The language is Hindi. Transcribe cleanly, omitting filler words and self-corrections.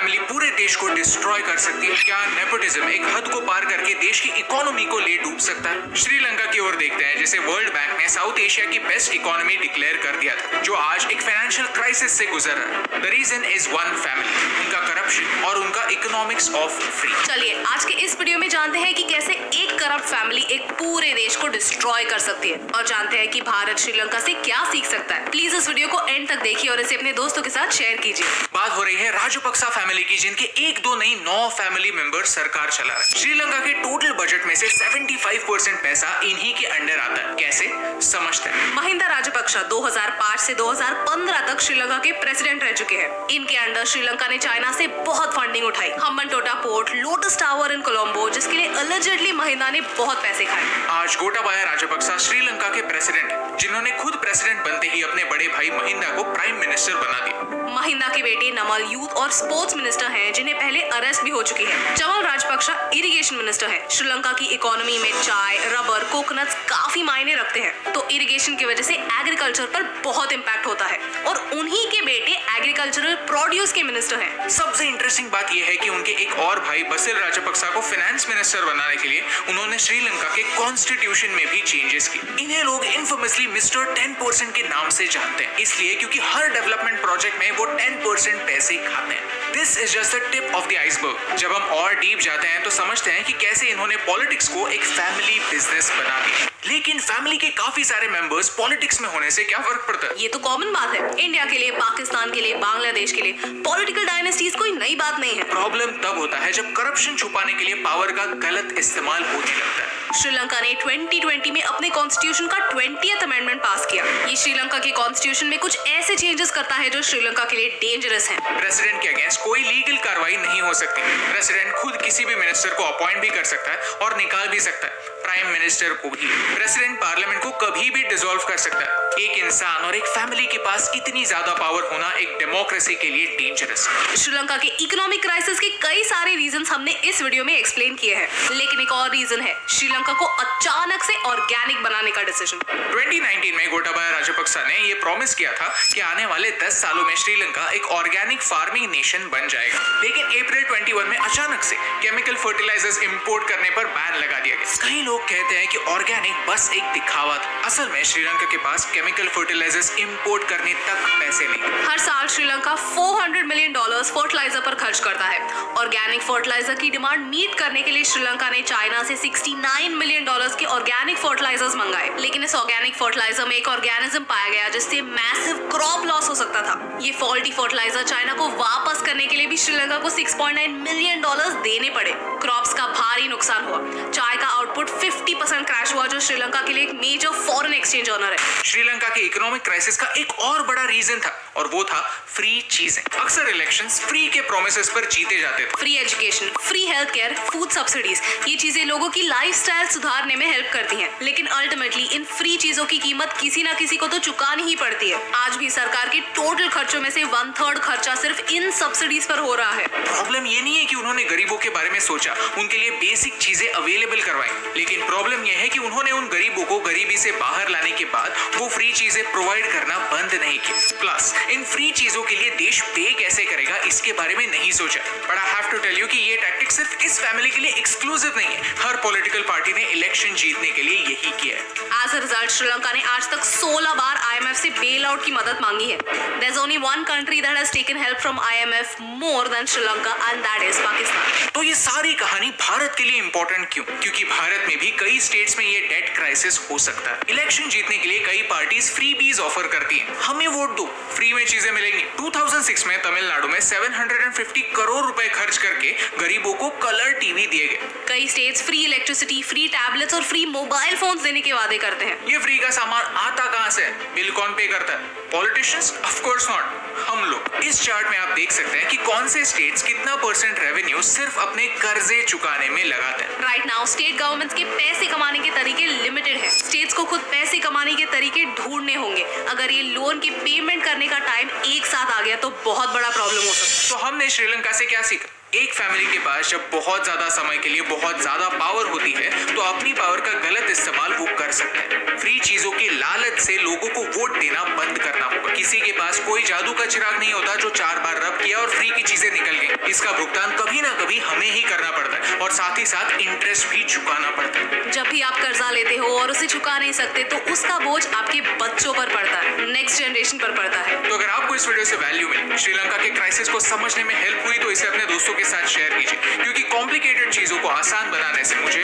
फैमिली पूरे देश को डिस्ट्रॉय कर सकती है? क्या नेपोटिज्म एक हद को पार करके देश की इकोनॉमी को ले डूब सकता है? श्रीलंका की ओर देखते हैं, जिसे वर्ल्ड बैंक ने साउथ एशिया की बेस्ट इकोनॉमी डिक्लेयर कर दिया था, जो आज एक फाइनेंशियल क्राइसिस से गुजर रहा है। The reason is one family, उनका करप्शन और उनका इकोनॉमिक्स ऑफ फ्री। चलिए आज के इस वीडियो में जानते हैं कि कैसे एक करप्ट फैमिली एक पूरे देश को डिस्ट्रॉय कर सकती है, और जानते हैं कि भारत श्रीलंका से क्या सीख सकता है। प्लीज इस वीडियो को एंड तक देखिए और इसे अपने दोस्तों के साथ शेयर कीजिए। बात हो रही है राजपक्सा फैमिली की, जिनके एक दो नहीं 9 फैमिली मेंबर्स सरकार चला रहे हैं। श्रीलंका के टोटल बजट में से 75% पैसा इन्हीं के अंडर आता है। कैसे समझते हैं? महिंदा राजपक्सा 2005 से 2015 तक श्रीलंका के प्रेसिडेंट रह चुके हैं। इनके अंडर श्रीलंका ने चाइना से बहुत फंडिंग उठाई। हम्बनटोटा पोर्ट, लोटस टावर इन कोलंबो, जिसके लिए अलिजेडली महिंदा ने बहुत पैसे खाए। आज गोटाबाया राजपक्सा श्रीलंका के प्रेसिडेंट हैं, जिन्होंने खुद प्रेसिडेंट बनते ही अपने बड़े भाई महिंदा को प्राइम मिनिस्टर बना दिया। महिंदा के बेटे नमल यूथ और स्पोर्ट्स मिनिस्टर हैं, जिन्हें पहले अरेस्ट भी हो चुकी है। चमल राजपक्सा इरिगेशन मिनिस्टर हैं। श्रीलंका की इकोनॉमी में चाय, रबर, कोकोनट्स काफी मायने रखते हैं, तो इरिगेशन की वजह से एग्रीकल्चर पर बहुत इम्पैक्ट होता है, और उन्हीं के बेटे एग्रीकल्चरल प्रोड्यूस के मिनिस्टर हैं। सबसे इंटरेस्टिंग बात यह है कि उनके एक और भाई बसिल राजपक्सा को फाइनेंस मिनिस्टर बनाने के लिए उन्होंने श्रीलंका के कॉन्स्टिट्यूशन में भी चेंजेस किए। इन्हें लोग इनफेमसली मिस्टर 10% के नाम से जानते हैं, इसलिए क्योंकि हर डेवलपमेंट प्रोजेक्ट में वो 10% पैसे खाते हैं। This is just the tip of the iceberg. जब हम और डीप जाते हैं तो समझते हैं कि कैसे इन्होंने पॉलिटिक्स को एक फैमिली बिजनेस बना दिया। लेकिन फैमिली के काफी सारे मेंबर्स पॉलिटिक्स में होने से क्या फर्क पड़ता है? ये तो कॉमन बात है। इंडिया के लिए, पाकिस्तान के लिए, बांग्लादेश के लिए पॉलिटिकल डायनेस्टीज कोई नई बात नहीं है। प्रॉब्लम तब होता है जब करप्शन छुपाने के लिए पावर का गलत इस्तेमाल होने लगता है। श्रीलंका ने 2020 में अपने कॉन्स्टिट्यूशन का 20th अमेंडमेंट पास किया। ये श्रीलंका के कॉन्स्टिट्यूशन में कुछ ऐसे चेंजेस करता है जो श्रीलंका के लिए डेंजरस हैं। प्रेसिडेंट के अगेंस्ट कोई लीगल कार्रवाई नहीं हो सकती। प्रेसिडेंट खुद किसी भी मिनिस्टर को अपॉइंट भी कर सकता है और निकाल भी सकता है, प्राइम मिनिस्टर को भी। प्रेसिडेंट पार्लियामेंट को कभी भी डिसॉल्व कर सकता है। एक इंसान और एक फैमिली के पास इतनी ज्यादा पावर होना एक डेमोक्रेसी के लिए डेंजरस है। श्रीलंका के इकोनॉमिक क्राइसिस के कई सारे रीजंस हमने इस वीडियो में एक्सप्लेन किए हैं, लेकिन एक और रीजन है श्रीलंका को अचानक से ऑर्गेनिक बनाने का डिसीजन। 2019 में गोटाबाया राजपक्सा ने ये प्रॉमिस किया था कि आने वाले 10 सालों में श्रीलंका एक ऑर्गेनिक फार्मिंग नेशन बन जाएगा, लेकिन अप्रैल 21 में अचानक से केमिकल फर्टिलाइजर्स इंपोर्ट करने पर बैन लगा दिया गया। कई लोग कहते हैं कि ऑर्गेनिक बस एक दिखावा था। असल में श्रीलंका के पास केमिकल फर्टिलाइजर्स इंपोर्ट करने तक पैसे नहीं। हर साल श्रीलंका $400 मिलियन फर्टिलाइजर पर खर्च करता है। ऑर्गेनिक फर्टिलाइजर की डिमांड मीट करने के लिए श्रीलंका ने चाइना से $69 मिलियन के ऑर्गेनिक फर्टिलाइजर्स मंगाए, लेकिन इस ऑर्गेनिक फर्टिलाइजर में एक ऑर्गेनिज्म पाया गया जिससे मैसिव क्रॉप लॉस हो सकता था। ये फॉल्टी फर्टिलाइजर चाइना को वापस करने के लिए भी श्रीलंका को $6.9 मिलियन देने पड़े। क्रॉप्स का भारी नुकसान हुआ। चाय का आउटपुट 50% क्रैश हुआ, जो श्रीलंका के लिए एक मेजर फॉरेन एक्सचेंज ऑनर है। श्रीलंका के इकोनॉमिक क्राइसिस का एक और बड़ा रीजन था, और वो था फ्री चीजें। अक्सर इलेक्शंस फ्री के प्रोमिसेस पर जीते जाते थे। Free education, free health care, food subsidies, ये चीजें लोगों की लाइफस्टाइल सुधारने में हेल्प करती हैं, लेकिन अल्टीमेटली इन फ्री चीजों की कीमत किसी ना किसी को तो चुकानी ही पड़ती है। आज भी सरकार के टोटल खर्चों में से 1/3 खर्चा सिर्फ इन सब्सिडीज पर हो रहा है। प्रॉब्लम ये नहीं है कि उन्होंने गरीबों के बारे में सोचा, उनके लिए बेसिक चीजें अवेलेबल करवाई, लेकिन प्रॉब्लम यह है कि उन्होंने उन गरीबों को गरीबी से बाहर लाने के बाद वो फ्री चीजें प्रोवाइड करना बंद नहीं किया। प्लस इन फ्री चीजों के लिए देश पे कैसे करेगा, इसके बारे में नहीं सोचा। But I have to tell you कि ये टैक्टिक सिर्फ इस फैमिली के लिए एक्सक्लूसिव नहीं है। हर पॉलिटिकल पार्टी ने इलेक्शन जीतने के लिए यही किया है। एज अ रिजल्ट श्रीलंका ने आज तक 16 बार IMF से बेल आउट की मदद मांगी है। There is only one country that has taken help from IMF more than Sri Lanka, and that is Pakistan. तो ये सारी कहानी भारत के लिए इंपॉर्टेंट क्यों? क्योंकि भारत में भी कई स्टेट्स में ये डेट क्राइसिस हो सकता है। इलेक्शन जीतने के लिए कई पार्टीज फ्रीबीज ऑफर करती हैं। हमें वोट दो, फ्री में चीजें मिलेंगी। 2006 में तमिलनाडु में 750 करोड़ रुपए खर्च करके गरीबों को कलर टीवी दिए गए। कई states free electricity, free tablets और फ्री मोबाइल फोन्स देने के वादे करते हैं। ये फ्री का सामान आता कहां से? बिल कौन पे करता है? पॉलिटिशियंस? ऑफ कोर्स नॉट, हम लोग। इस चार्ट में आप देख सकते हैं कि कौन से स्टेट्स कितना % रेवेन्यू सिर्फ अपने कर्जे चुकाने में लगाते हैं। राइट नाउ स्टेट गवर्नमेंट्स के पैसे कमाने के तरीके लिमिटेड है। स्टेट्स को खुद पैसे कमाने के तरीके ढूंढने होंगे। अगर ये लोन की पेमेंट करने का टाइम एक साथ आ गया तो बहुत बड़ा प्रॉब्लम हो सकता है। तो हमने श्रीलंका से क्या सीखा? एक फैमिली के पास जब बहुत ज्यादा समय के लिए बहुत ज्यादा पावर होती है तो अपनी पावर का गलत इस्तेमाल वो कर सकते हैं। फ्री चीजों की लालच से लोगों को वोट देना बंद करना होगा। किसी के पास कोई जादू का चिराग नहीं होता जो 4 बार रब किया और फ्री की चीजें निकल गई। इसका भुगतान कभी ना कभी हमें ही करना पड़ता है और साथ ही साथ इंटरेस्ट भी चुकाना पड़ता है। जब भी आप कर्जा लेते हो और उसे चुका नहीं सकते तो उसका बोझ आपके बच्चों पर पड़ता है, नेक्स्ट जनरेशन पर पड़ता है। तो अगर आपको इस वीडियो से वैल्यू मिली, श्रीलंका के क्राइसिस को समझने में हेल्प हुई तो इसे अपने दोस्तों के साथ शेयर कीजिए, क्योंकि कॉम्प्लिकेटेड चीजों को आसान बनाने से मुझे